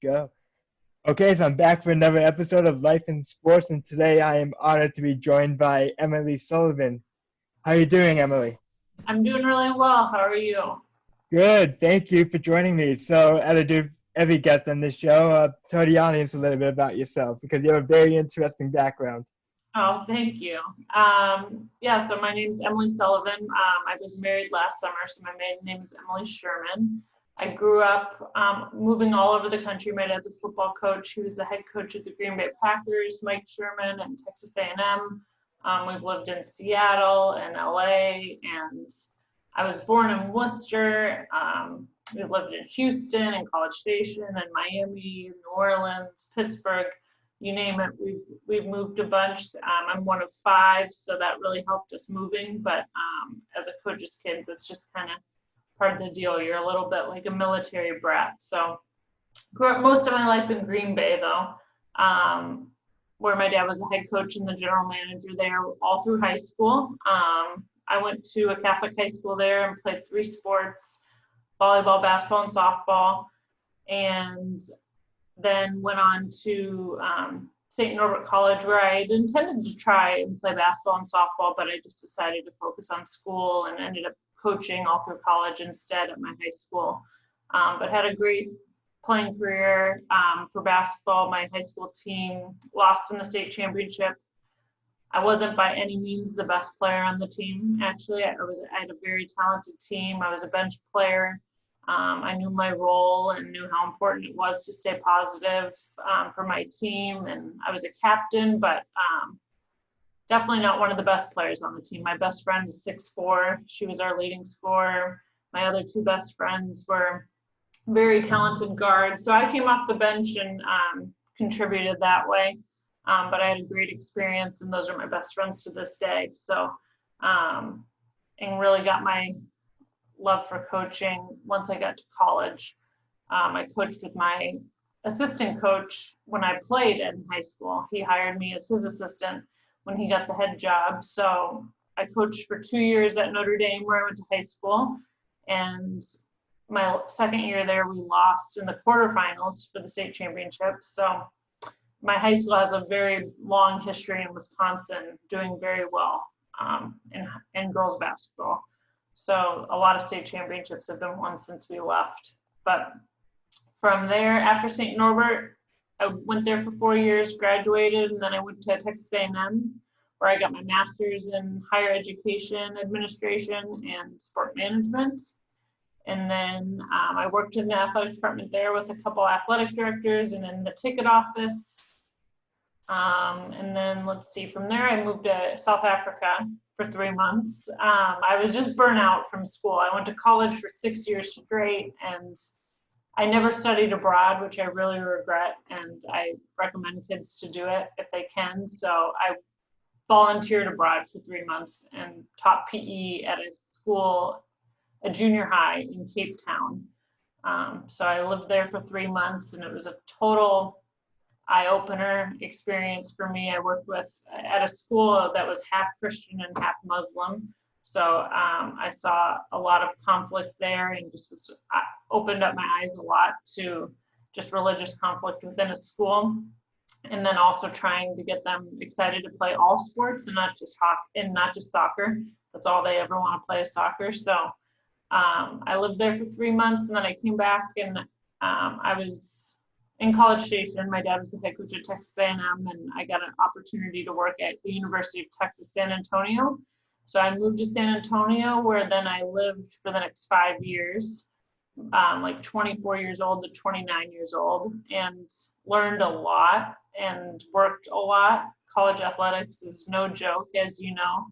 Go. Okay, so I'm back for another episode of Life in Sports, and today I am honored to be joined by Emily Sullivan. How are you doing, Emily? I'm doing really well. How are you? Good. Thank you for joining me. So, as I do every guest on this show, tell the audience a little bit about yourself because you have a very interesting background. Oh, thank you. So my name is Emily Sullivan. I was married last summer, so my maiden name is Emily Sherman. I grew up moving all over the country. My dad's a football coach. He was the head coach of the Green Bay Packers, Mike Sherman, and Texas A&M. We've lived in Seattle and LA, and I was born in Worcester. We lived in Houston and College Station and Miami, New Orleans, Pittsburgh, you name it. We've moved a bunch. I'm one of five, so that really helped us moving. But as a coach's kid, that's just kind of part of the deal. You're a little bit like a military brat. So grew up most of my life in Green Bay, though, where my dad was the head coach and the general manager there all through high school. I went to a Catholic high school there and played three sports: volleyball, basketball, and softball. And then went on to St. Norbert College, where I had intended to try and play basketball and softball, but I just decided to focus on school and ended up coaching all through college instead at my high school. But had a great playing career for basketball. My high school team lost in the state championship. I wasn't by any means the best player on the team. Actually, I had a very talented team. I was a bench player. I knew my role and knew how important it was to stay positive for my team. And I was a captain, but definitely not one of the best players on the team. My best friend is 6'4". She was our leading scorer. My other two best friends were very talented guards. So I came off the bench and contributed that way. But I had a great experience, and those are my best friends to this day. So, and really got my love for coaching once I got to college. I coached with my assistant coach when I played in high school. He hired me as his assistant when he got the head job. So I coached for 2 years at Notre Dame, where I went to high school. And my second year there, we lost in the quarterfinals for the state championship. So my high school has a very long history in Wisconsin, doing very well in girls basketball. So a lot of state championships have been won since we left. But from there, after St. Norbert, I went there for 4 years, graduated, and then I went to Texas A&M, where I got my master's in higher education administration and sport management. And then I worked in the athletic department there with a couple athletic directors and in the ticket office. And then let's see, from there I moved to South Africa for 3 months. I was just burnt out from school. I went to college for 6 years straight, and I never studied abroad, which I really regret, and I recommend kids to do it if they can. So I volunteered abroad for 3 months and taught PE at a school, a junior high in Cape Town. So I lived there for 3 months, and it was a total eye-opener experience for me. I worked at a school that was half Christian and half Muslim. So I saw a lot of conflict there, and opened up my eyes a lot to just religious conflict within a school. And then also trying to get them excited to play all sports and not just soccer. That's all they ever want to play is soccer. So I lived there for 3 months, and then I came back, and I was in College Station. My dad was the head coach at Texas A&M, and I got an opportunity to work at the University of Texas, San Antonio. So I moved to San Antonio, where then I lived for the next 5 years, like 24 years old to 29 years old, and learned a lot and worked a lot. College athletics is no joke, as you know.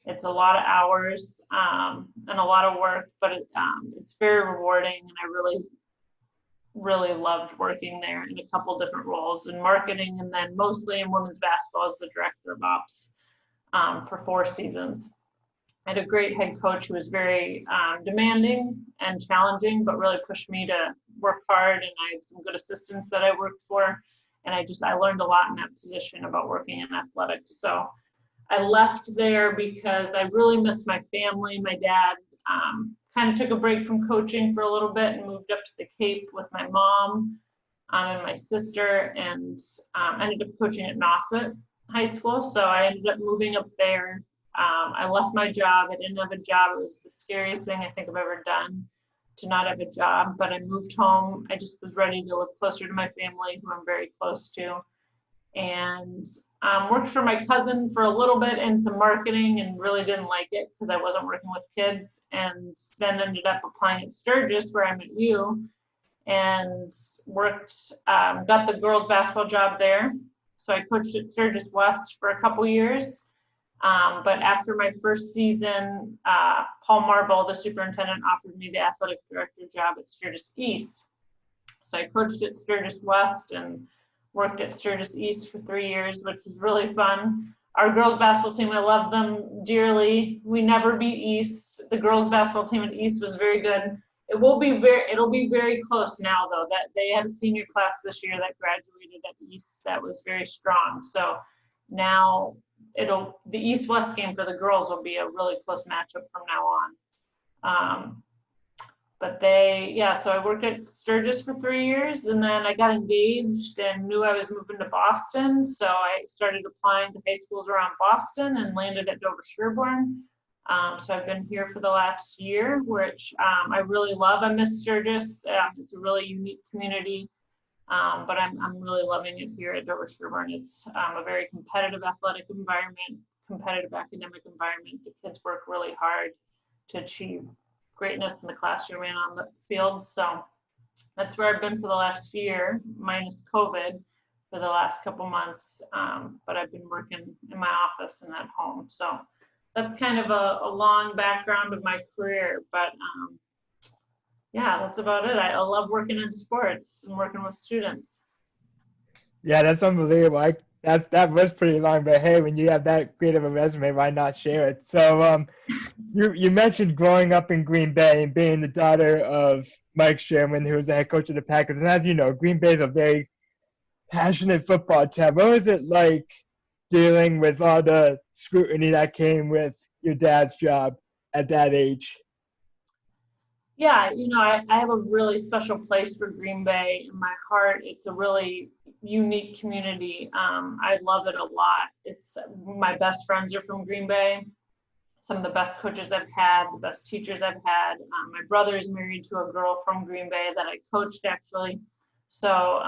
It's a lot of hours and a lot of work, but it's very rewarding, and I really loved working there in a couple different roles in marketing, and then mostly in women's basketball as the director of ops for 4 seasons. I had a great head coach who was very demanding and challenging, but really pushed me to work hard, and I had some good assistants that I worked for, and I learned a lot in that position about working in athletics. So I left there because I really missed my family. My dad kind of took a break from coaching for a little bit and moved up to the Cape with my mom. and my sister, and ended up coaching at Nauset High School. So I ended up moving up there. I left my job. I didn't have a job. It was the scariest thing I think I've ever done, to not have a job, but I moved home. I just was ready to live closer to my family, who I'm very close to, and worked for my cousin for a little bit in some marketing, and really didn't like it because I wasn't working with kids, and then ended up applying at Sturgis, where I met you, and worked, got the girls basketball job there. So I coached at Sturgis West for a couple years. But after my first season, Paul Marble, the superintendent, offered me the athletic director job at Sturgis East. So I coached at Sturgis West and worked at Sturgis East for 3 years, which was really fun. Our girls basketball team, I love them dearly. We never beat East. The girls basketball team at East was very good. It'll be very close now, though. That they had a senior class this year that graduated at East that was very strong. So now the East-West game for the girls will be a really close matchup from now on. So I worked at Sturgis for 3 years, and then I got engaged and knew I was moving to Boston. So I started applying to high schools around Boston and landed at Dover-Sherborn. So I've been here for the last year, which I really love. I miss Sturgis. It's a really unique community. But I'm really loving it here at Dover-Sherborn. It's a very competitive athletic environment, competitive academic environment. The kids work really hard to achieve greatness in the classroom and on the field. So that's where I've been for the last year, minus COVID, for the last couple months. But I've been working in my office and at home. So that's kind of a long background of my career. But yeah, that's about it. I love working in sports and working with students. Yeah, that's unbelievable. That was pretty long, but hey, when you have that great of a resume, why not share it? So, you mentioned growing up in Green Bay and being the daughter of Mike Sherman, who was the head coach of the Packers. And as you know, Green Bay is a very passionate football town. What was it like dealing with all the scrutiny that came with your dad's job at that age? Yeah, I have a really special place for Green Bay in my heart. It's a really unique community. I love it a lot. It's my best friends are from Green Bay. Some of the best coaches I've had, the best teachers I've had. My brother is married to a girl from Green Bay that I coached, actually. So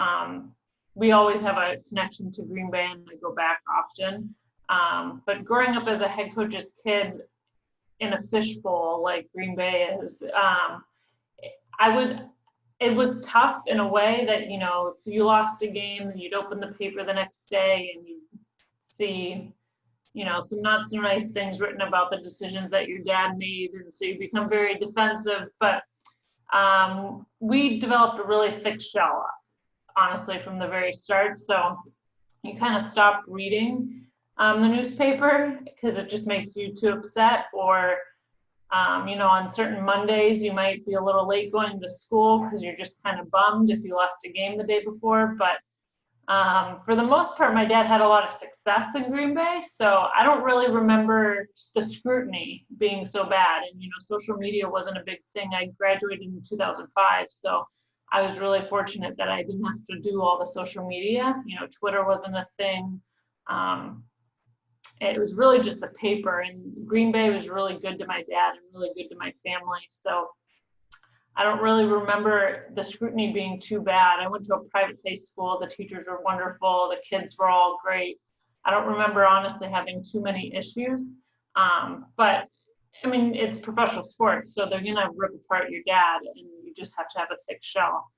we always have a connection to Green Bay, and I go back often. But growing up as a head coach's kid in a fishbowl like Green Bay is, it was tough in a way that, if you lost a game, then you'd open the paper the next day and you'd see, some not so nice things written about the decisions that your dad made. And so you become very defensive. But we developed a really thick shell, honestly, from the very start. So you kind of stop reading the newspaper because it just makes you too upset, or on certain Mondays, you might be a little late going to school because you're just kind of bummed if you lost a game the day before. But for the most part, my dad had a lot of success in Green Bay, so I don't really remember the scrutiny being so bad. And, social media wasn't a big thing. I graduated in 2005, so I was really fortunate that I didn't have to do all the social media. Twitter wasn't a thing. It was really just the paper, and Green Bay was really good to my dad and really good to my family. So I don't really remember the scrutiny being too bad. I went to a private high school. The teachers were wonderful. The kids were all great. I don't remember honestly having too many issues. But I mean, it's professional sports, so they're gonna rip apart your dad, and you just have to have a thick shell,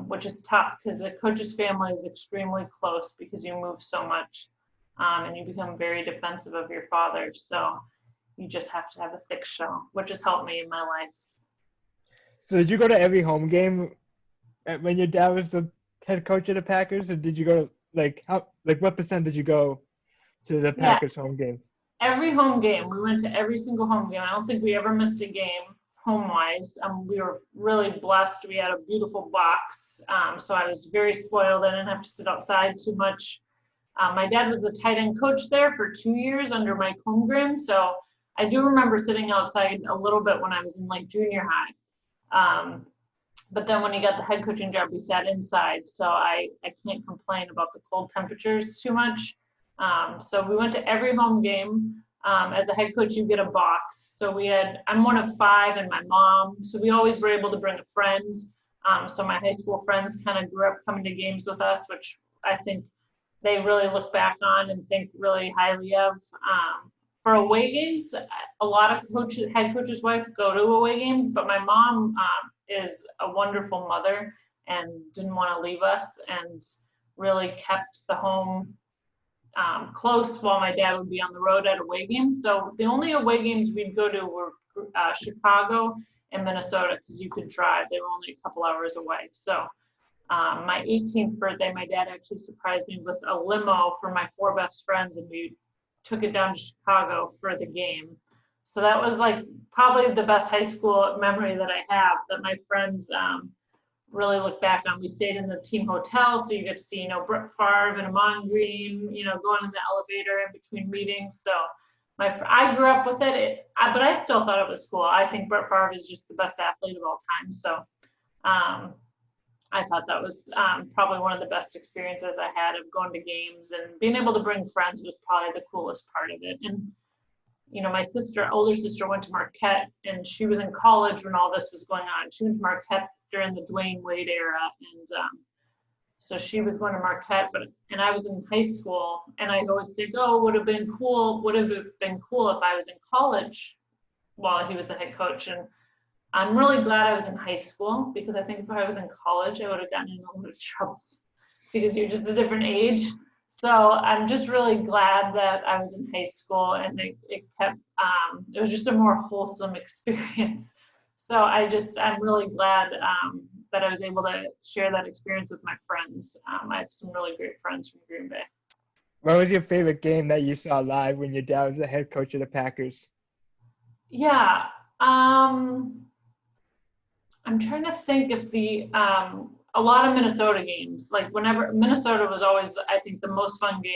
which is tough because the coach's family is extremely close because you move so much. And you become very defensive of your father. So you just have to have a thick shell, which has helped me in my life. So did you go to every home game when your dad was the head coach of the Packers, or did you go to what percent did you go to the Packers home games? Every home game. We went to every single home game. I don't think we ever missed a game home-wise. We were really blessed. We had a beautiful box. So I was very spoiled. I didn't have to sit outside too much. My dad was the tight end coach there for 2 years under Mike Holmgren. So I do remember sitting outside a little bit when I was in junior high. But then when he got the head coaching job, we sat inside. So I can't complain about the cold temperatures too much. So we went to every home game. As a head coach, you get a box. So I'm one of 5 and my mom. So we always were able to bring a friend. So my high school friends kind of grew up coming to games with us, which I think they really look back on and think really highly of. For away games, a lot of head coach's wife go to away games, but my mom is a wonderful mother and didn't want to leave us and really kept the home close while my dad would be on the road at away games. So the only away games we'd go to were Chicago and Minnesota, because you could drive. They were only a couple hours away. So my 18th birthday, my dad actually surprised me with a limo for my 4 best friends, and we took it down to Chicago for the game. So that was like probably the best high school memory that I have, that my friends really look back on. We stayed in the team hotel, so you get to see, Brett Favre and Amon Green, going in the elevator in between meetings. So I grew up with it, but I still thought it was cool. I think Brett Favre is just the best athlete of all time. So I thought that was probably one of the best experiences I had of going to games, and being able to bring friends was probably the coolest part of it. And, my older sister went to Marquette, and she was in college when all this was going on. She went to Marquette during the Dwayne Wade era. And so she was going to Marquette, and I was in high school, and I always think, would it have been cool if I was in college while he was the head coach. And I'm really glad I was in high school, because I think if I was in college, I would have gotten in a little bit of trouble, because you're just a different age. So I'm just really glad that I was in high school, and it was just a more wholesome experience. So I'm really glad that I was able to share that experience with my friends. I have some really great friends from Green Bay. What was your favorite game that you saw live when your dad was the head coach of the Packers? Yeah. I'm trying to think if a lot of Minnesota games, like whenever Minnesota was always, I think, the most fun game.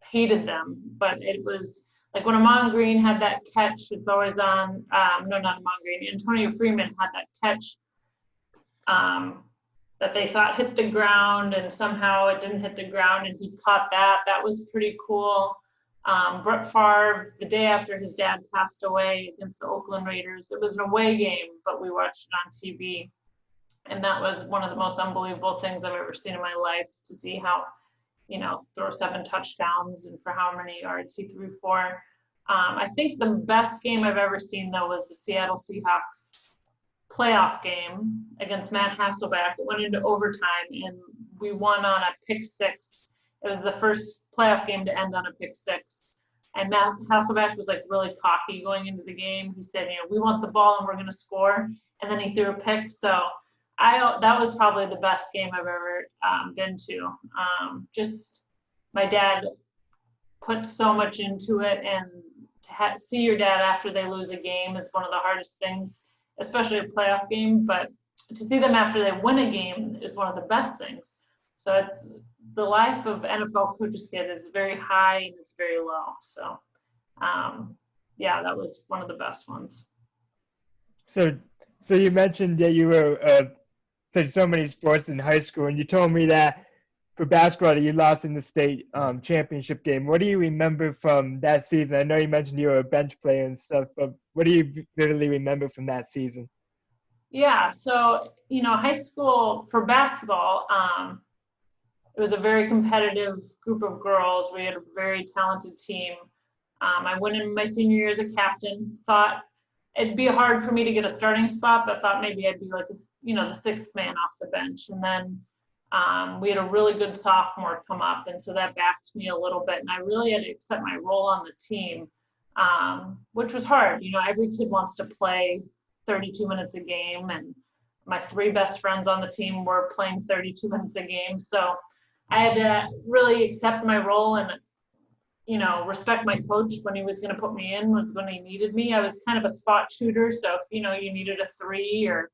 Hated them, but it was like when Amon Green had that catch, it's always on, no, not Amon Green, Antonio Freeman had that catch that they thought hit the ground, and somehow it didn't hit the ground, and he caught that. That was pretty cool. Brett Favre, the day after his dad passed away against the Oakland Raiders, it was an away game, but we watched it on TV. And that was one of the most unbelievable things I've ever seen in my life, to see how, throw 7 touchdowns, and for how many yards he threw for. I think the best game I've ever seen, though, was the Seattle Seahawks playoff game against Matt Hasselbeck. It went into overtime, and we won on a pick 6. It was the first playoff game to end on a pick 6. And Matt Hasselbeck was like really cocky going into the game. He said, we want the ball and we're going to score. And then he threw a pick. So that was probably the best game I've ever been to. Just my dad put so much into it, and to see your dad after they lose a game is one of the hardest things, especially a playoff game. But to see them after they win a game is one of the best things. So it's the life of NFL coach's kid is very high and it's very low. So that was one of the best ones. So you mentioned that you were played so many sports in high school, and you told me that for basketball you lost in the state championship game. What do you remember from that season? I know you mentioned you were a bench player and stuff, but what do you vividly remember from that season? Yeah, so high school for basketball, it was a very competitive group of girls. We had a very talented team. I went in my senior year as a captain. Thought it'd be hard for me to get a starting spot, but thought maybe I'd be like, the 6th man off the bench. And then we had a really good sophomore come up, and so that backed me a little bit. And I really had to accept my role on the team, which was hard. Every kid wants to play 32 minutes a game, and my 3 best friends on the team were playing 32 minutes a game. So I had to really accept my role and, respect my coach when he was going to put me in, was when he needed me. I was kind of a spot shooter. So if, you needed a 3, or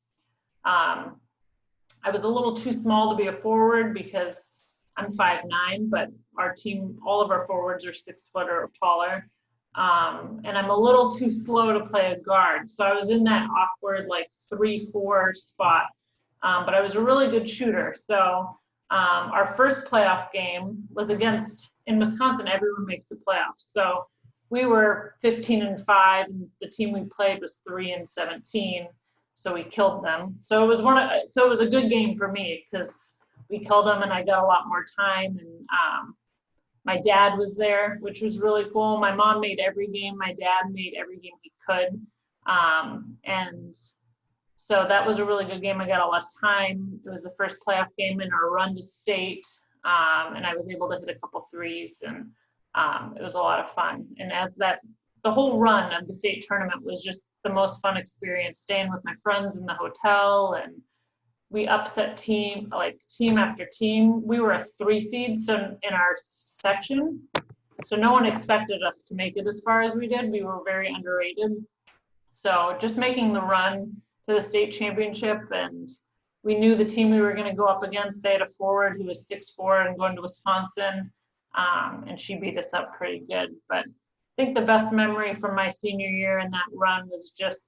I was a little too small to be a forward because I'm 5'9", but our team, all of our forwards are 6 foot or taller. And I'm a little too slow to play a guard. So I was in that awkward, like 3-4 spot. But I was a really good shooter. So our first playoff game was in Wisconsin, everyone makes the playoffs. So we were 15-5, and the team we played was 3-17. So we killed them. So it was a good game for me because we killed them and I got a lot more time. And my dad was there, which was really cool. My mom made every game. My dad made every game he could. And so that was a really good game. I got a lot of time. It was the first playoff game in our run to state. And I was able to hit a couple threes, and it was a lot of fun. And the whole run of the state tournament was just the most fun experience, staying with my friends in the hotel, and we upset team after team. We were a 3 seed, so in our section, so no one expected us to make it as far as we did. We were very underrated. So just making the run to the state championship, and we knew the team we were going to go up against. They had a forward who was 6'4" and going to Wisconsin, and she beat us up pretty good. But I think the best memory from my senior year in that run was just,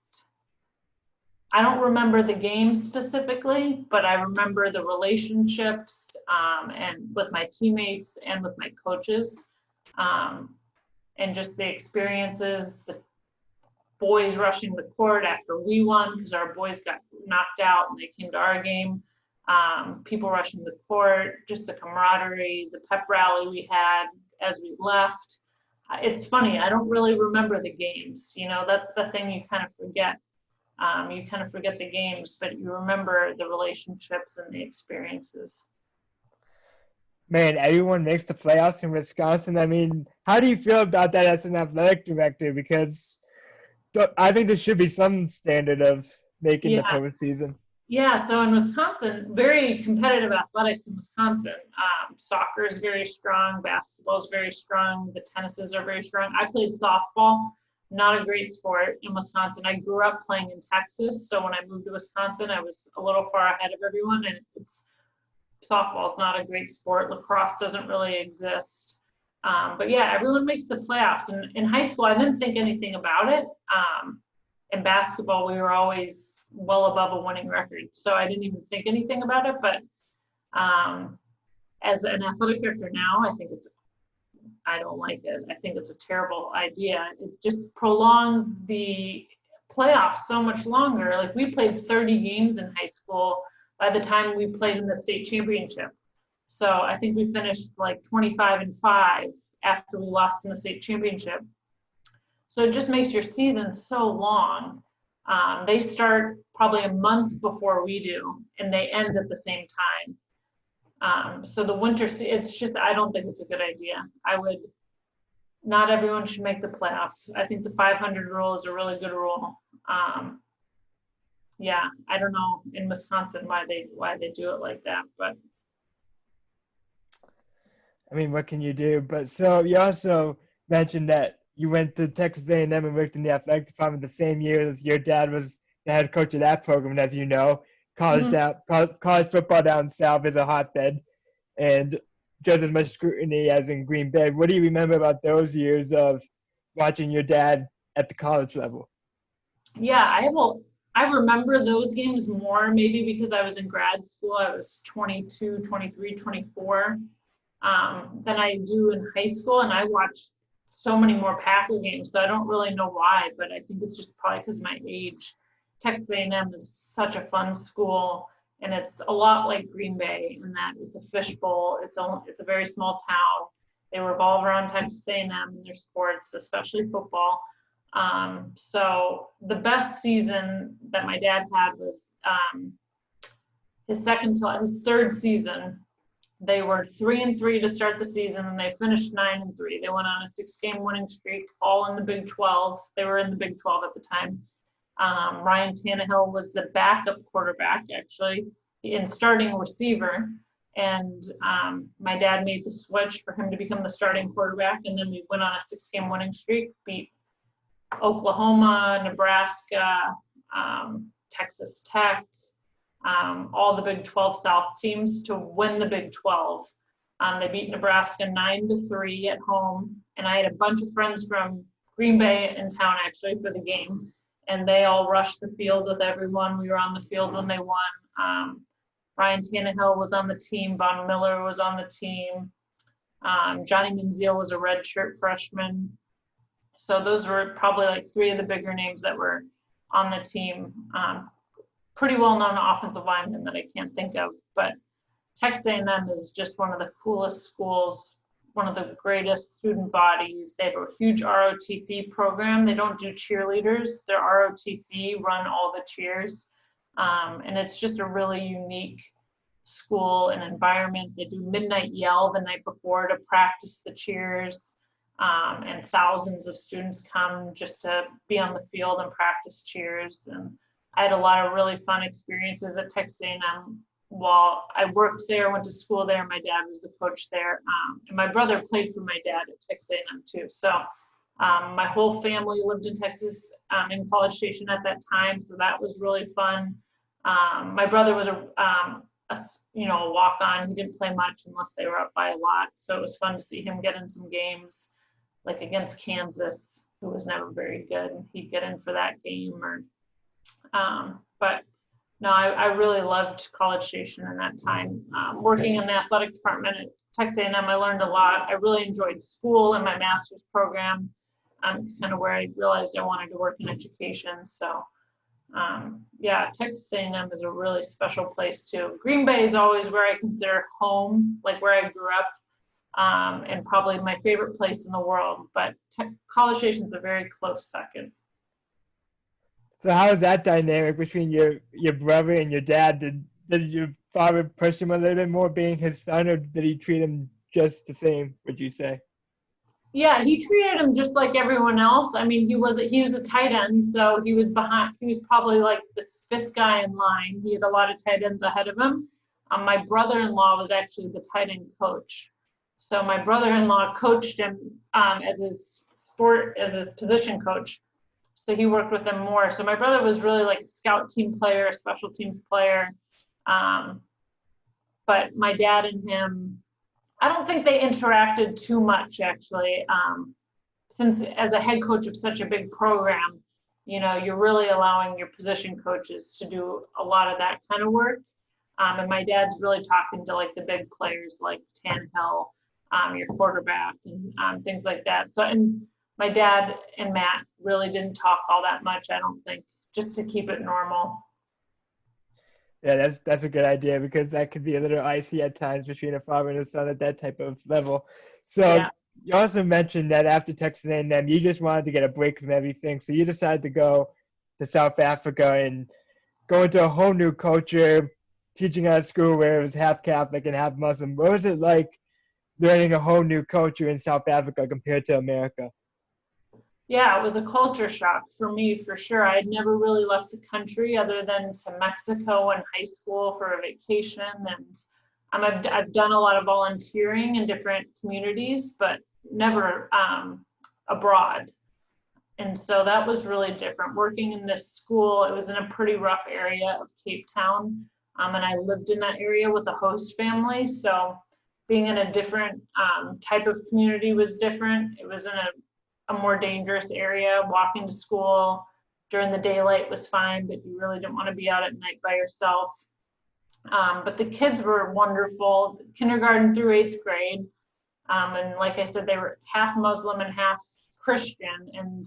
I don't remember the game specifically, but I remember the relationships and with my teammates and with my coaches, and just the experiences, the boys rushing the court after we won because our boys got knocked out and they came to our game. People rushing the court, just the camaraderie, the pep rally we had as we left. It's funny, I don't really remember the games. That's the thing you kind of forget. You kind of forget the games, but you remember the relationships and the experiences. Man, everyone makes the playoffs in Wisconsin. I mean, how do you feel about that as an athletic director? Because I think there should be some standard of making the postseason. Yeah, so in Wisconsin, very competitive athletics in Wisconsin. Soccer is very strong, basketball is very strong, the tennises are very strong. I played softball, not a great sport in Wisconsin. I grew up playing in Texas, so when I moved to Wisconsin, I was a little far ahead of everyone, and softball is not a great sport. Lacrosse doesn't really exist. But yeah, everyone makes the playoffs. And in high school, I didn't think anything about it. In basketball, we were always well above a winning record, so I didn't even think anything about it. But as an athletic director now, I don't like it. I think it's a terrible idea. It just prolongs the playoffs so much longer. Like, we played 30 games in high school by the time we played in the state championship. So I think we finished like 25-5 after we lost in the state championship. So it just makes your season so long. They start probably a month before we do, and they end at the same time. So the winter, I don't think it's a good idea. Not everyone should make the playoffs. I think the 500 rule is a really good rule. Yeah, I don't know in Wisconsin why they do it like that, but. I mean, what can you do? But so you also mentioned that you went to Texas A&M and worked in the athletic department the same year as your dad was the head coach of that program. And as you know, college football down south is a hotbed, and just as much scrutiny as in Green Bay. What do you remember about those years of watching your dad at the college level? Yeah, I remember those games more, maybe because I was in grad school. I was 22, 23, 24. Than I do in high school, and I watched so many more Packer games, so I don't really know why, but I think it's just probably because of my age. Texas A&M is such a fun school, and it's a lot like Green Bay in that it's a fishbowl. It's a very small town. They revolve around Texas A&M and their sports, especially football. So the best season that my dad had was his third season. They were 3-3 to start the season, and they finished 9-3. They went on a 6-game winning streak, all in the Big 12. They were in the Big 12 at the time. Ryan Tannehill was the backup quarterback, actually, and starting receiver. And my dad made the switch for him to become the starting quarterback, and then we went on a 6-game winning streak, beat Oklahoma, Nebraska, Texas Tech, all the Big 12 South teams to win the Big 12. They beat Nebraska 9-3 at home, and I had a bunch of friends from Green Bay in town actually for the game, and they all rushed the field with everyone. We were on the field when they won. Ryan Tannehill was on the team. Von Miller was on the team. Johnny Manziel was a redshirt freshman. So those were probably like three of the bigger names that were on the team. Pretty well-known offensive linemen that I can't think of, but Texas A&M is just one of the coolest schools, one of the greatest student bodies. They have a huge ROTC program. They don't do cheerleaders. Their ROTC run all the cheers. And it's just a really unique school and environment. They do midnight yell the night before to practice the cheers. And thousands of students come just to be on the field and practice cheers. And I had a lot of really fun experiences at Texas A&M while I worked there, went to school there. My dad was the coach there. And my brother played for my dad at Texas A&M too. So my whole family lived in Texas in College Station at that time. So that was really fun. My brother was a walk-on. He didn't play much unless they were up by a lot. So it was fun to see him get in some games, like against Kansas, who was never very good. He'd get in for that game. But no, I really loved College Station in that time. Working in the athletic department at Texas A&M, I learned a lot. I really enjoyed school and my master's program. It's kind of where I realized I wanted to work in education. So Texas A&M is a really special place too. Green Bay is always where I consider home, like where I grew up, and probably my favorite place in the world. But College Station is a very close second. So how is that dynamic between your brother and your dad? Did your father push him a little bit more being his son, or did he treat him just the same, would you say? Yeah, he treated him just like everyone else. I mean, he was a tight end, so he was behind. He was probably like the fifth guy in line. He had a lot of tight ends ahead of him. My brother-in-law was actually the tight end coach. So my brother-in-law coached him as his position coach. So he worked with him more. So my brother was really like a scout team player, a special teams player. But my dad and him, I don't think they interacted too much actually. Since as a head coach of such a big program, you're really allowing your position coaches to do a lot of that kind of work. And my dad's really talking to like the big players like Tannehill, your quarterback, and things like that. So, and my dad and Matt really didn't talk all that much, I don't think, just to keep it normal. Yeah, that's a good idea, because that could be a little icy at times between a father and a son at that type of level. So yeah. You also mentioned that after Texas A&M, you just wanted to get a break from everything. So you decided to go to South Africa and go into a whole new culture, teaching at a school where it was half Catholic and half Muslim. What was it like learning a whole new culture in South Africa compared to America? Yeah, it was a culture shock for me, for sure. I had never really left the country other than to Mexico in high school for a vacation. And I've done a lot of volunteering in different communities, but never abroad. And so that was really different. Working in this school, it was in a pretty rough area of Cape Town. And I lived in that area with a host family. So being in a different type of community was different. It was in a more dangerous area. Walking to school during the daylight was fine, but you really didn't want to be out at night by yourself. But the kids were wonderful, kindergarten through 8th grade. And like I said, they were half Muslim and half Christian, and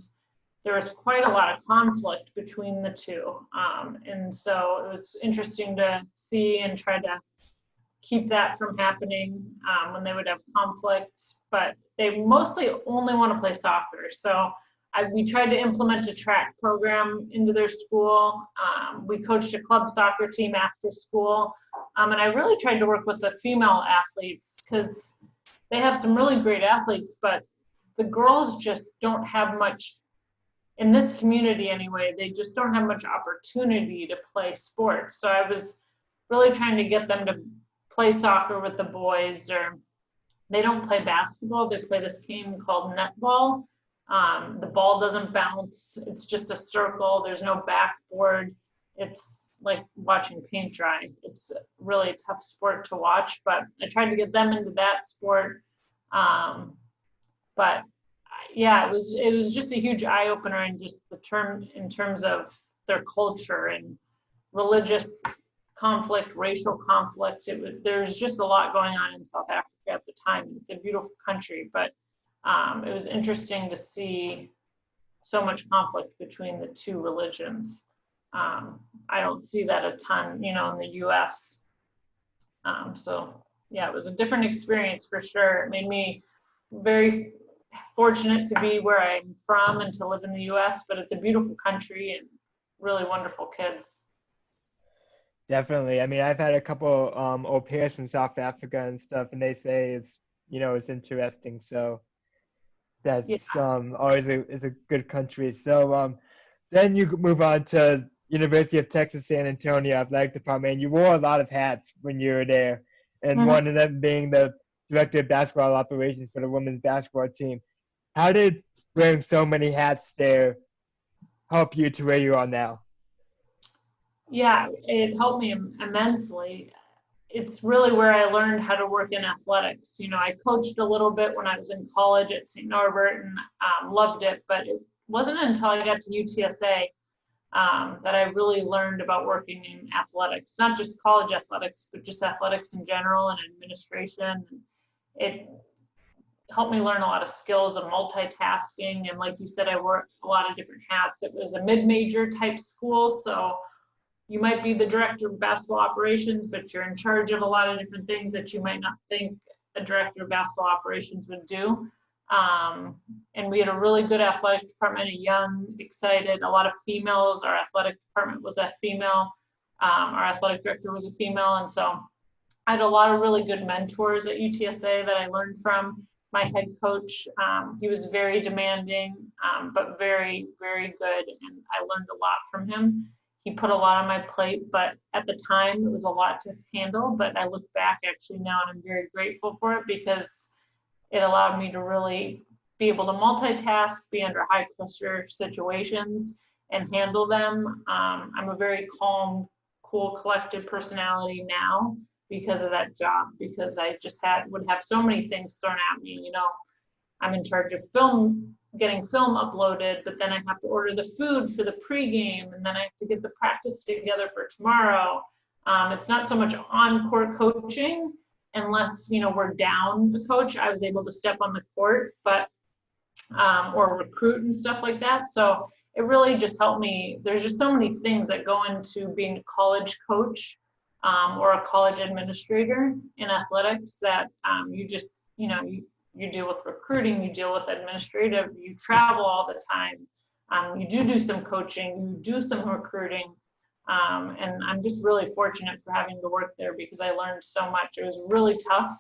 there was quite a lot of conflict between the two. And so it was interesting to see and try to keep that from happening when they would have conflict, but they mostly only want to play soccer. So we tried to implement a track program into their school. We coached a club soccer team after school. And I really tried to work with the female athletes, because they have some really great athletes, but the girls just don't have much, in this community anyway, they just don't have much opportunity to play sports. So I was really trying to get them to play soccer with the boys, or they don't play basketball. They play this game called netball. The ball doesn't bounce. It's just a circle. There's no backboard. It's like watching paint dry. It's really a tough sport to watch, but I tried to get them into that sport. But yeah, it was just a huge eye opener, and just in terms of their culture and religious conflict, racial conflict. There's just a lot going on in South Africa at the time. It's a beautiful country, but it was interesting to see so much conflict between the two religions. I don't see that a ton, in the U.S. So yeah, it was a different experience for sure. It made me very fortunate to be where I'm from and to live in the U.S., but it's a beautiful country and really wonderful kids. Definitely. I mean, I've had a couple au pairs from South Africa and stuff, and they say it's interesting. So Yeah. that's always is a good country. So then you move on to University of Texas San Antonio Athletic Department, and you wore a lot of hats when you were there, and Mhm. one of them being the director of basketball operations for the women's basketball team. How did wearing so many hats there help you to where you are now? Yeah, it helped me immensely. It's really where I learned how to work in athletics. I coached a little bit when I was in college at St. Norbert, and loved it, but it wasn't until I got to UTSA that I really learned about working in athletics, not just college athletics, but just athletics in general and administration. It helped me learn a lot of skills of multitasking. And like you said, I wore a lot of different hats. It was a mid-major type school, so you might be the director of basketball operations, but you're in charge of a lot of different things that you might not think a director of basketball operations would do. And we had a really good athletic department, a young, excited, a lot of females. Our athletic department was a female. Our athletic director was a female. And so I had a lot of really good mentors at UTSA that I learned from. My head coach, he was very demanding, but very, very good. And I learned a lot from him. He put a lot on my plate, but at the time it was a lot to handle. But I look back actually now and I'm very grateful for it, because it allowed me to really be able to multitask, be under high pressure situations and handle them. I'm a very calm, cool, collected personality now because of that job, because I just would have so many things thrown at me. I'm in charge of getting film uploaded, but then I have to order the food for the pregame, and then I have to get the practice together for tomorrow. It's not so much on-court coaching, unless we're down the coach. I was able to step on the court, but or recruit and stuff like that. So it really just helped me. There's just so many things that go into being a college coach, or a college administrator in athletics, that you just you deal with recruiting, you deal with administrative, you travel all the time, you do some coaching, you do some recruiting. And I'm just really fortunate for having to work there, because I learned so much. It was really tough,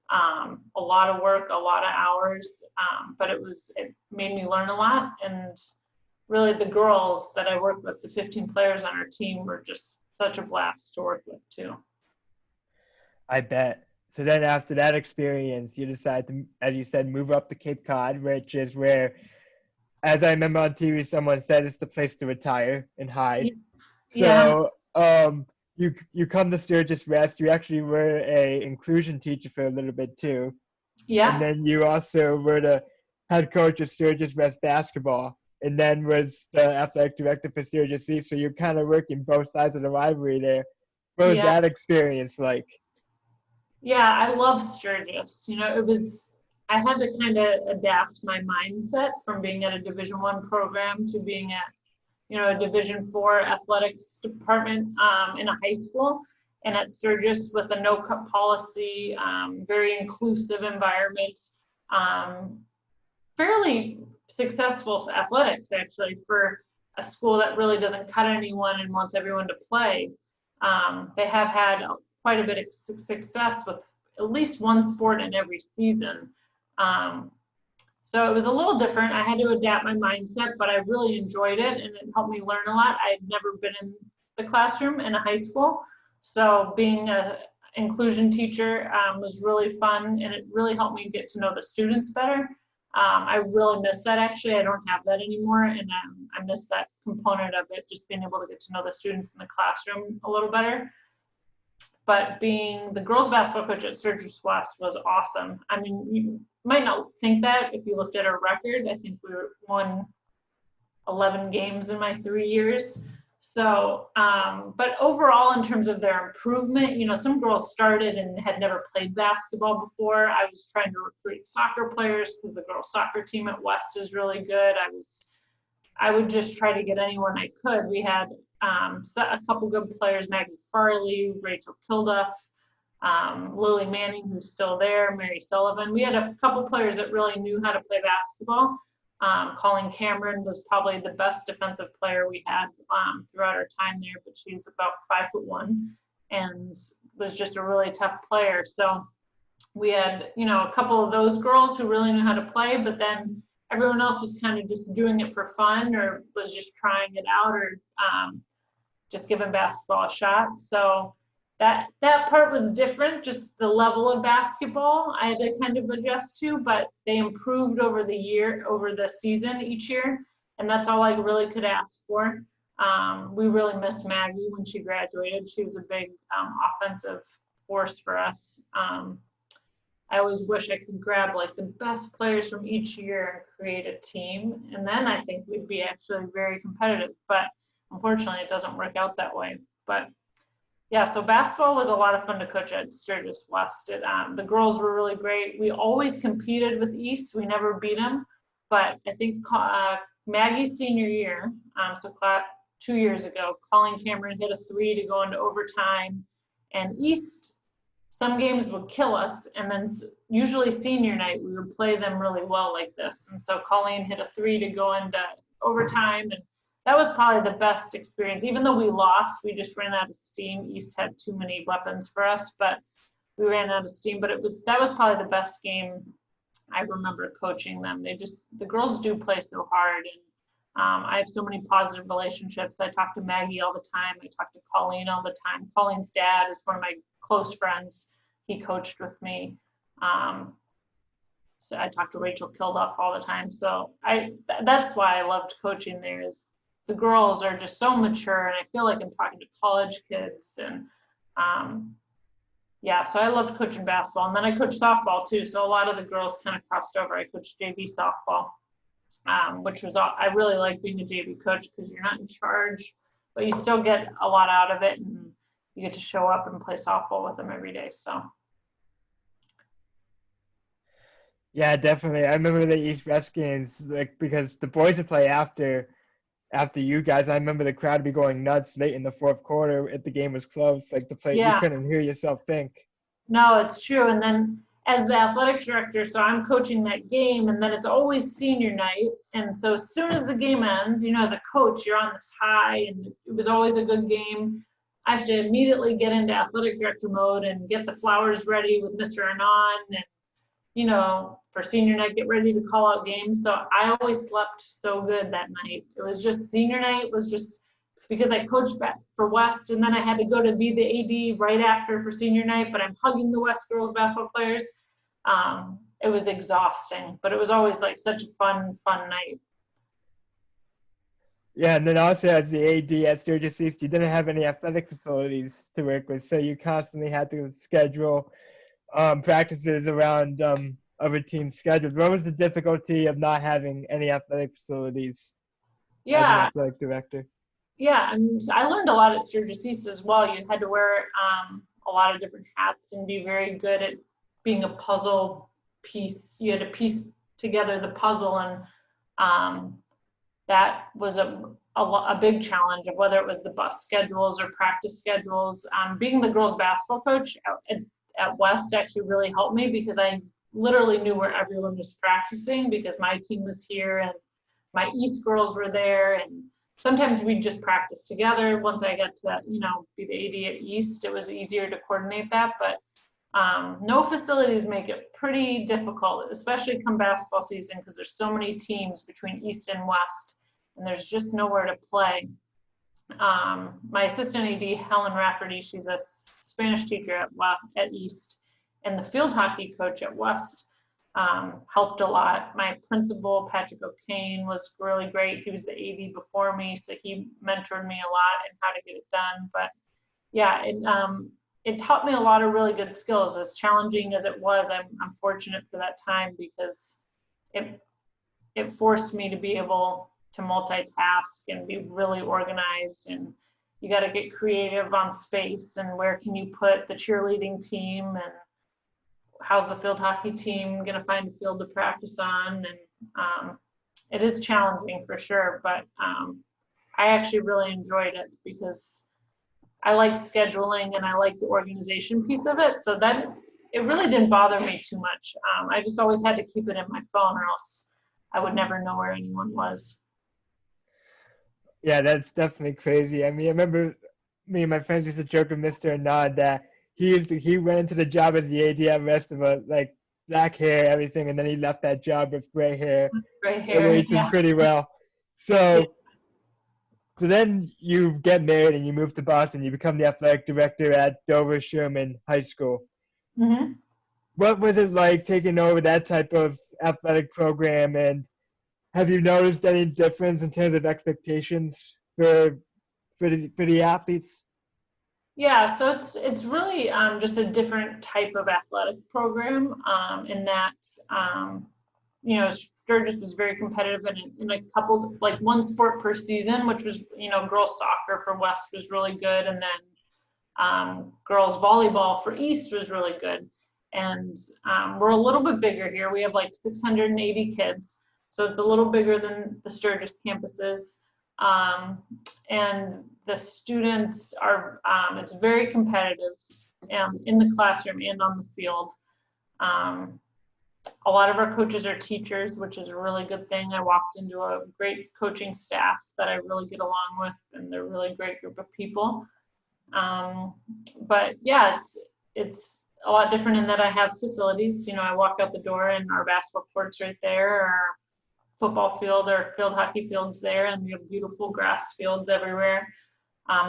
a lot of work, a lot of hours, but it made me learn a lot. And really the girls that I worked with, the 15 players on our team, were just such a blast to work with too. I bet. So then after that experience, you decide to, as you said, move up to Cape Cod, which is where, as I remember on TV, someone said it's the place to retire and hide. Yeah. So you come to Sturgis West. You actually were a inclusion teacher for a little bit too. And Yeah. then you also were the head coach of Sturgis West basketball, and then was the athletic director for Sturgis East. So you're kind of working both sides of the rivalry there. What was Yeah. that experience like? Yeah, I love Sturgis. I had to kind of adapt my mindset from being at a Division I program to being at, a Division IV athletics department in a high school, and at Sturgis with a no-cut policy, very inclusive environment, fairly successful athletics actually for a school that really doesn't cut anyone and wants everyone to play. They have had quite a bit of success with at least one sport in every season. So it was a little different. I had to adapt my mindset, but I really enjoyed it, and it helped me learn a lot. I had never been in the classroom in a high school, so being an inclusion teacher was really fun, and it really helped me get to know the students better. I really miss that actually. I don't have that anymore, and I miss that component of it, just being able to get to know the students in the classroom a little better. but being the girls basketball coach at Sturgis West was awesome. I mean, you might not think that if you looked at our record. I think we won 11 games in my 3 years. So, but overall, in terms of their improvement, you know, some girls started and had never played basketball before. I was trying to recruit soccer players because the girls soccer team at West is really good. I would just try to get anyone I could. We had a couple good players, Maggie Farley, Rachel Kilduff, Lily Manning, who's still there, Mary Sullivan. We had a couple players that really knew how to play basketball. Colleen Cameron was probably the best defensive player we had throughout our time there, but she was about 5'1" and was just a really tough player. So we had, you know, a couple of those girls who really knew how to play, but then everyone else was kind of just doing it for fun or was just trying it out or just giving basketball a shot. So that part was different, just the level of basketball I had to kind of adjust to, but they improved over the season each year, and that's all I really could ask for. We really missed Maggie when she graduated. She was a big offensive force for us. I always wish I could grab like the best players from each year and create a team, and then I think we'd be actually very competitive, but unfortunately it doesn't work out that way. But yeah, so basketball was a lot of fun to coach at Sturgis West. The girls were really great. We always competed with East. We never beat them. But I think Maggie's senior year, so 2 years ago, Colleen Cameron hit a 3 to go into overtime. And East, some games would kill us. And then usually senior night, we would play them really well like this. And so Colleen hit a 3 to go into overtime. And that was probably the best experience. Even though we lost, we just ran out of steam. East had too many weapons for us, but we ran out of steam. But that was probably the best game I remember coaching them. The girls do play so hard, and I have so many positive relationships. I talk to Maggie all the time. I talk to Colleen all the time. Colleen's dad is one of my close friends. He coached with me. So I talk to Rachel Kilduff all the time. So that's why I loved coaching there. Is the girls are just so mature, and I feel like I'm talking to college kids. And yeah, so I loved coaching basketball. And then I coached softball too. So a lot of the girls kind of crossed over. I coached JV softball, which was, I really like being a JV coach because you're not in charge, but you still get a lot out of it, and you get to show up and play softball with them every day. So. Yeah, definitely. I remember the East-West games, like, because the boys would play after you guys. I remember the crowd would be going nuts late in the fourth quarter if the game was close. Like, you couldn't hear yourself think. No, it's true. And then as the athletic director, so I'm coaching that game, and then it's always senior night. And so as soon as the game ends, you know, as a coach, you're on this high, and it was always a good game. I have to immediately get into athletic director mode and get the flowers ready with Mr. Anon, and, you know, for senior night, get ready to call out games. So I always slept so good that night. It was just senior night was just because I coached back for West, and then I had to go to be the AD right after for senior night, but I'm hugging the West girls basketball players. It was exhausting, but it was always like such a fun night. Yeah, and then also as the AD at Sturgis East, you didn't have any athletic facilities to work with, so you constantly had to schedule practices around other teams' schedules. What was the difficulty of not having any athletic facilities as an athletic director? Yeah, and I learned a lot at Sturgis East as well. You had to wear a lot of different hats and be very good at being a puzzle piece. You had to piece together the puzzle, and that was a big challenge of whether it was the bus schedules or practice schedules. Being the girls' basketball coach at West actually really helped me because I literally knew where everyone was practicing because my team was here and my East girls were there, and sometimes we'd just practice together. Once I got to, you know, be the AD at East, it was easier to coordinate that, but no facilities make it pretty difficult, especially come basketball season, because there's so many teams between East and West, and there's just nowhere to play. My assistant AD, Helen Rafferty, she's a Spanish teacher at East, and the field hockey coach at West helped a lot. My principal, Patrick O'Kane, was really great. He was the AD before me, so he mentored me a lot in how to get it done. But yeah, it taught me a lot of really good skills. As challenging as it was, I'm fortunate for that time because it forced me to be able to multitask and be really organized, and you got to get creative on space and where can you put the cheerleading team and how's the field hockey team going to find a field to practice on. And it is challenging for sure, but I actually really enjoyed it because I like scheduling and I like the organization piece of it. So that it really didn't bother me too much. I just always had to keep it in my phone or else I would never know where anyone was. Yeah, that's definitely crazy. I mean, I remember me and my friends used to joke with Mr. Anand that he went into the job as the AD at Rest of a like black hair, everything, and then he left that job with gray hair. Right It here. aged him Yeah. pretty well. Yeah. So so then you get married and you move to Boston. You become the athletic director at Dover-Sherborn High School. Mm-hmm. What was it like taking over that type of athletic program, and have you noticed any difference in terms of expectations for the athletes? Yeah, so it's really just a different type of athletic program in that Sturgis was very competitive in a couple, like one sport per season, which was girls soccer for West was really good, and then girls volleyball for East was really good. And we're a little bit bigger here. We have like 680 kids, so it's a little bigger than the Sturgis campuses. And the students are, it's very competitive in the classroom and on the field. A lot of our coaches are teachers, which is a really good thing. I walked into a great coaching staff that I really get along with, and they're a really great group of people. But yeah, it's a lot different in that I have facilities. I walk out the door and our basketball court's right there, our football field or field hockey fields there, and we have beautiful grass fields everywhere.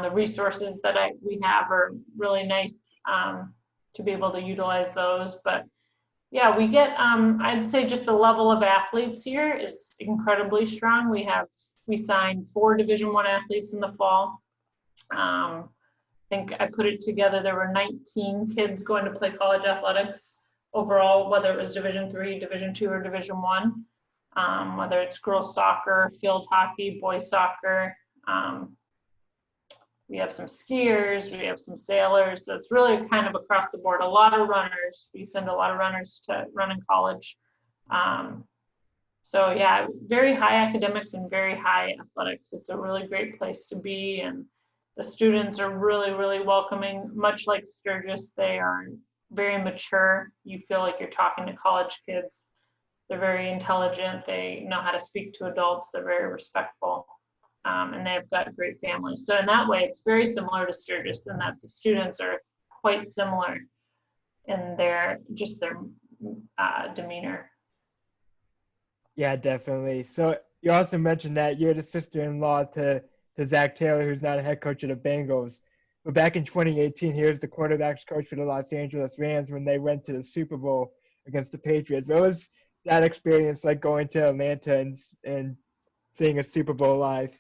The resources that we have are really nice to be able to utilize those. But yeah, we get, I'd say just the level of athletes here is incredibly strong. We signed 4 Division I athletes in the fall. I think I put it together, there were 19 kids going to play college athletics overall, whether it was Division III, Division II, or Division I, whether it's girls soccer, field hockey, boys soccer. We have some skiers, we have some sailors, so it's really kind of across the board. A lot of runners, we send a lot of runners to run in college. So yeah, very high academics and very high athletics. It's a really great place to be, and the students are really, really welcoming. Much like Sturgis, they are very mature. You feel like you're talking to college kids. They're very intelligent. They know how to speak to adults. They're very respectful. And they've got great families. So in that way, it's very similar to Sturgis in that the students are quite similar in their demeanor. Yeah, definitely. So you also mentioned that you're the sister-in-law to Zach Taylor, who's now the head coach of the Bengals. But back in 2018, he was the quarterbacks coach for the Los Angeles Rams when they went to the Super Bowl against the Patriots. What was that experience like going to Atlanta and seeing a Super Bowl live?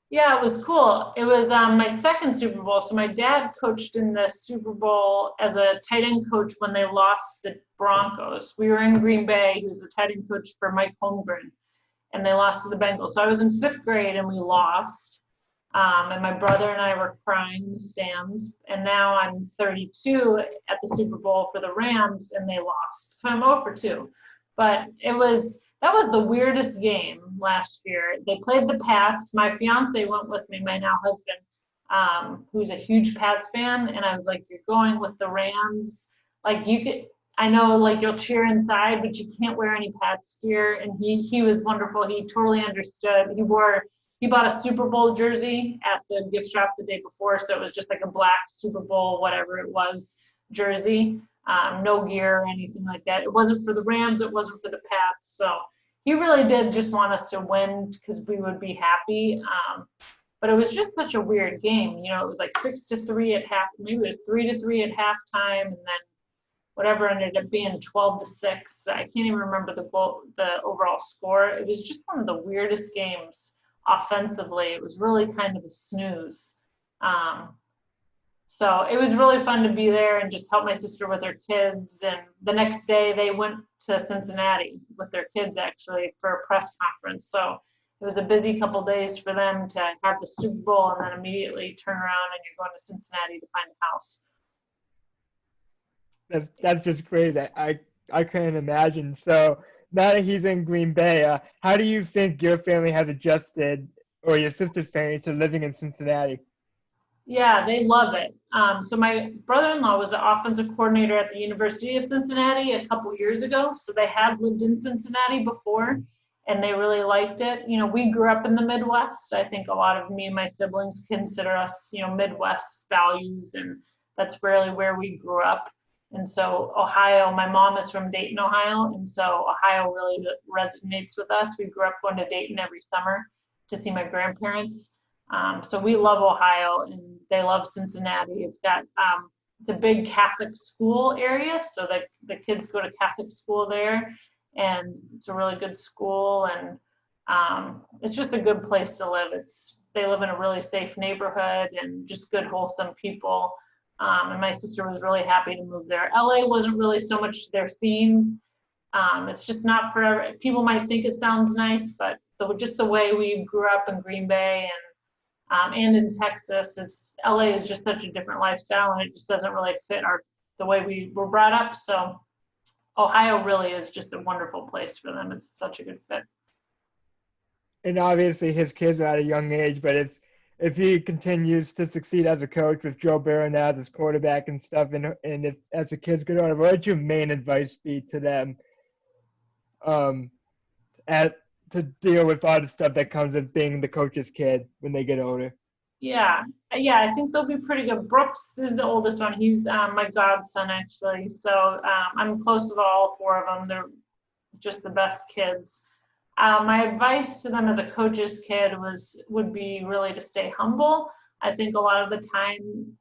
Yeah, it was cool. It was my second Super Bowl. So my dad coached in the Super Bowl as a tight end coach when they lost the Broncos. We were in Green Bay. He was the tight end coach for Mike Holmgren, and they lost to the Bengals. So I was in 5th grade and we lost. And my brother and I were crying in the stands. And now I'm 32 at the Super Bowl for the Rams, and they lost. So I'm 0 for 2. But that was the weirdest game last year. They played the Pats. My fiance went with me, my now husband, who's a huge Pats fan. And I was like, you're going with the Rams. Like I know like you'll cheer inside, but you can't wear any Pats gear. And he was wonderful. He totally understood. He bought a Super Bowl jersey at the gift shop the day before. So it was just like a black Super Bowl, whatever it was, jersey. No gear or anything like that. It wasn't for the Rams. It wasn't for the Pats. So he really did just want us to win because we would be happy. But it was just such a weird game. It was like 6-3 at half. Maybe it was 3-3 at halftime, and then whatever ended up being 12-6. I can't even remember the overall score. It was just one of the weirdest games offensively. It was really kind of a snooze. So it was really fun to be there and just help my sister with her kids. And the next day they went to Cincinnati with their kids actually for a press conference. So it was a busy couple days for them to have the Super Bowl and then immediately turn around and you're going to Cincinnati to find a house. That's just crazy. I couldn't imagine. So now that he's in Green Bay, how do you think your family has adjusted, or your sister's family, to living in Cincinnati? Yeah, they love it. So my brother-in-law was the offensive coordinator at the University of Cincinnati a couple years ago. So they had lived in Cincinnati before and they really liked it. You know, we grew up in the Midwest. I think a lot of me and my siblings consider us, you know, Midwest values, and that's really where we grew up. And so Ohio, my mom is from Dayton, Ohio, and so Ohio really resonates with us. We grew up going to Dayton every summer to see my grandparents. So we love Ohio and they love Cincinnati. It's a big Catholic school area, so that the kids go to Catholic school there, and it's a really good school, and it's just a good place to live. They live in a really safe neighborhood and just good, wholesome people. And my sister was really happy to move there. LA wasn't really so much their theme. It's just not for people might think it sounds nice, but just the way we grew up in Green Bay and in Texas, LA is just such a different lifestyle, and it just doesn't really fit the way we were brought up. So Ohio really is just a wonderful place for them. It's such a good fit. And obviously his kids are at a young age, but if he continues to succeed as a coach with Joe Burrow now as his quarterback and stuff, and if as the kids get older, what would your main advice be to them at to deal with all the stuff that comes with being the coach's kid when they get older? Yeah, I think they'll be pretty good. Brooks is the oldest one. He's my godson, actually. So I'm close with all four of them. They're just the best kids. My advice to them as a coach's kid would be really to stay humble. I think a lot of the time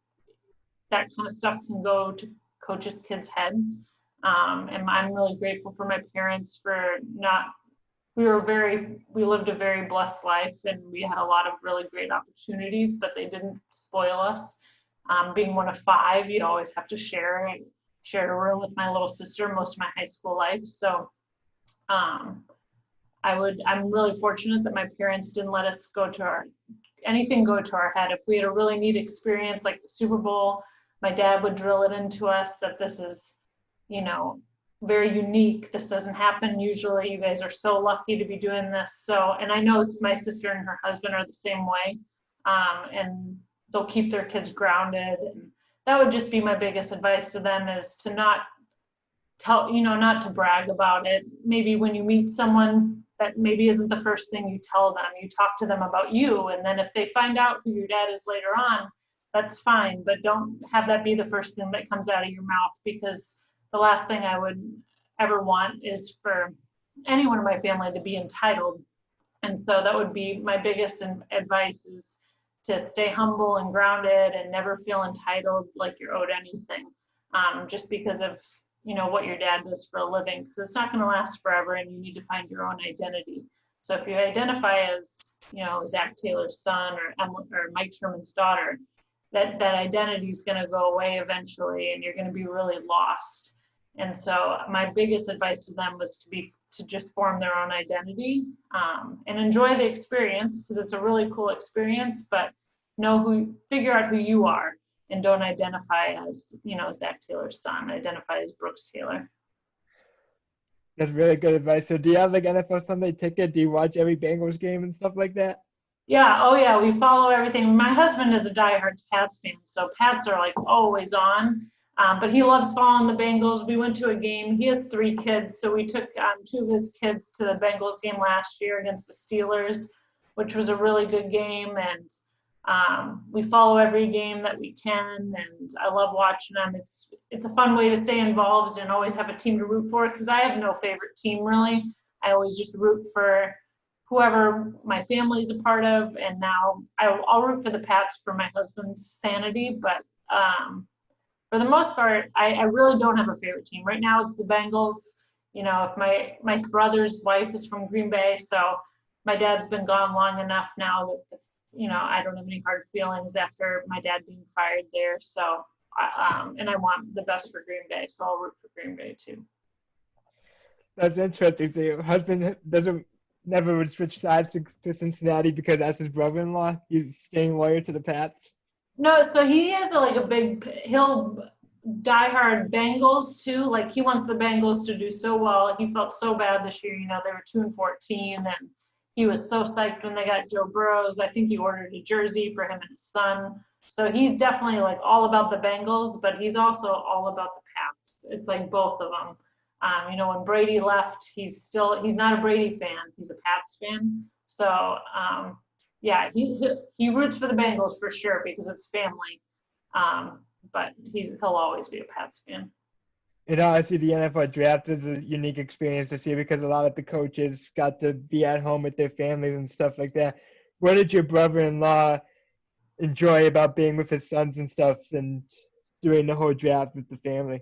that kind of stuff can go to coaches' kids' heads. And I'm really grateful for my parents for not we lived a very blessed life, and we had a lot of really great opportunities, but they didn't spoil us. Being one of five, you always have to share. I shared a room with my little sister most of my high school life. So I'm really fortunate that my parents didn't let us anything go to our head. If we had a really neat experience like the Super Bowl, my dad would drill it into us that this is, you know, very unique. This doesn't happen usually. You guys are so lucky to be doing this. So, and I know my sister and her husband are the same way. And they'll keep their kids grounded. And that would just be my biggest advice to them, is to not not to brag about it. Maybe when you meet someone, that maybe isn't the first thing you tell them. You talk to them about you. And then if they find out who your dad is later on, that's fine. But don't have that be the first thing that comes out of your mouth, because the last thing I would ever want is for anyone in my family to be entitled. And so that would be my biggest advice, is to stay humble and grounded and never feel entitled like you're owed anything, just because of what your dad does for a living, because it's not going to last forever and you need to find your own identity. So if you identify as Zach Taylor's son or Mike Sherman's daughter, that identity is going to go away eventually and you're going to be really lost. And so my biggest advice to them was to just form their own identity, and enjoy the experience, because it's a really cool experience, but figure out who you are, and don't identify as, Zach Taylor's son. Identify as Brooks Taylor. That's really good advice. So do you have like NFL Sunday ticket? Do you watch every Bengals game and stuff like that? Yeah. Oh yeah. We follow everything. My husband is a diehard Pats fan, so Pats are like always on. But he loves following the Bengals. We went to a game. He has 3 kids, so we took 2 of his kids to the Bengals game last year against the Steelers, which was a really good game. And we follow every game that we can, and I love watching them. It's a fun way to stay involved and always have a team to root for, because I have no favorite team really. I always just root for whoever my family is a part of, and now I'll root for the Pats for my husband's sanity, but for the most part, I really don't have a favorite team. Right now it's the Bengals. If my brother's wife is from Green Bay, so my dad's been gone long enough now that I don't have any hard feelings after my dad being fired there. So, and I want the best for Green Bay, so I'll root for Green Bay too. That's interesting. So your husband doesn't never would switch sides to Cincinnati because that's his brother-in-law. He's staying loyal to the Pats. No, so he has he'll diehard Bengals too. Like he wants the Bengals to do so well. He felt so bad this year. They were 2-14, and he was so psyched when they got Joe Burrows. I think he ordered a jersey for him and his son. So he's definitely like all about the Bengals, but he's also all about the Pats. It's like both of them. When Brady left, he's not a Brady fan. He's a Pats fan. So, yeah, he roots for the Bengals for sure because it's family. But he'll always be a Pats fan. Honestly, the NFL draft is a unique experience to see because a lot of the coaches got to be at home with their families and stuff like that. What did your brother-in-law enjoy about being with his sons and stuff and doing the whole draft with the family?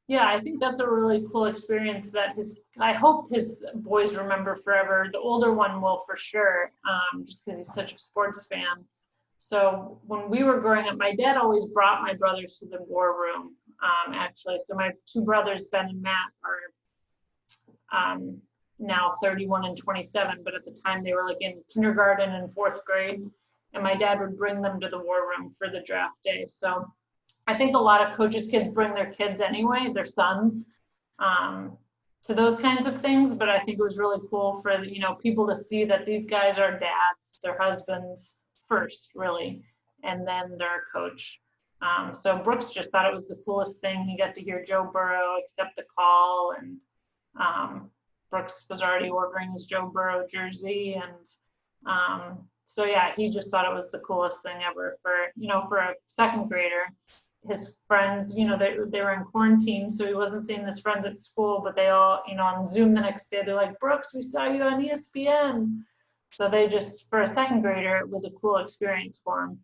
Yeah, I think that's a really cool experience that I hope his boys remember forever. The older one will for sure, just because he's such a sports fan. So when we were growing up, my dad always brought my brothers to the war room, actually. So my two brothers, Ben and Matt, are now 31 and 27, but at the time they were like in kindergarten and fourth grade. And my dad would bring them to the war room for the draft day. So I think a lot of coaches' kids bring their kids anyway, their sons, to those kinds of things. But I think it was really cool for people to see that these guys are dads, their husbands first, really, and then their coach. So Brooks just thought it was the coolest thing. He got to hear Joe Burrow accept the call, and Brooks was already ordering his Joe Burrow jersey, and so yeah, he just thought it was the coolest thing ever for a second grader. His friends, they were in quarantine, so he wasn't seeing his friends at school, but they all, on Zoom the next day, they're like, Brooks, we saw you on ESPN. So they just, for a second grader, it was a cool experience for him.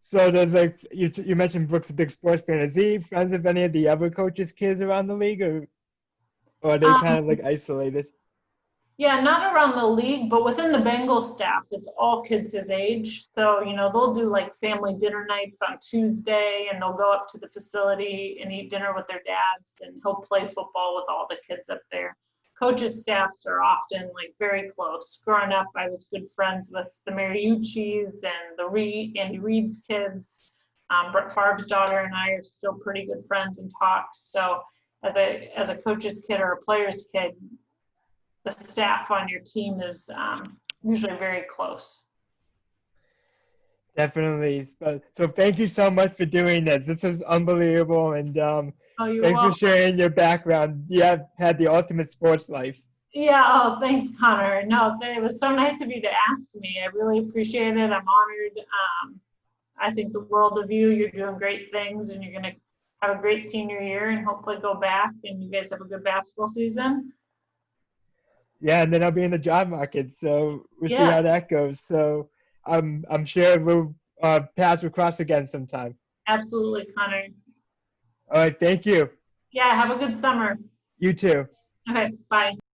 So there's you mentioned Brooks, a big sports fan. Is he friends with any of the other coaches' kids around the league, or are they kind of like isolated? Yeah, not around the league, but within the Bengals staff, it's all kids his age. So, they'll do like family dinner nights on Tuesday, and they'll go up to the facility and eat dinner with their dads, and he'll play football with all the kids up there. Coaches' staffs are often like very close. Growing up, I was good friends with the Mariucci's and Andy Reid's kids. Brett Favre's daughter and I are still pretty good friends and talk. So as a coach's kid or a player's kid, the staff on your team is usually very close. Definitely. So thank you so much for doing this. This is unbelievable, and thanks for sharing your background. You have had the ultimate sports life. Yeah. Oh, thanks, Connor. No, it was so nice of you to ask me. I really appreciate it. I'm honored. I think the world of you. You're doing great things, and you're going to have a great senior year, and hopefully go back and you guys have a good basketball season. Yeah, and then I'll be in the job market, so we'll see how that goes. So I'm sure we'll paths will cross again sometime. Absolutely, Connor. All right, thank you. Yeah, have a good summer. You too. Okay, bye.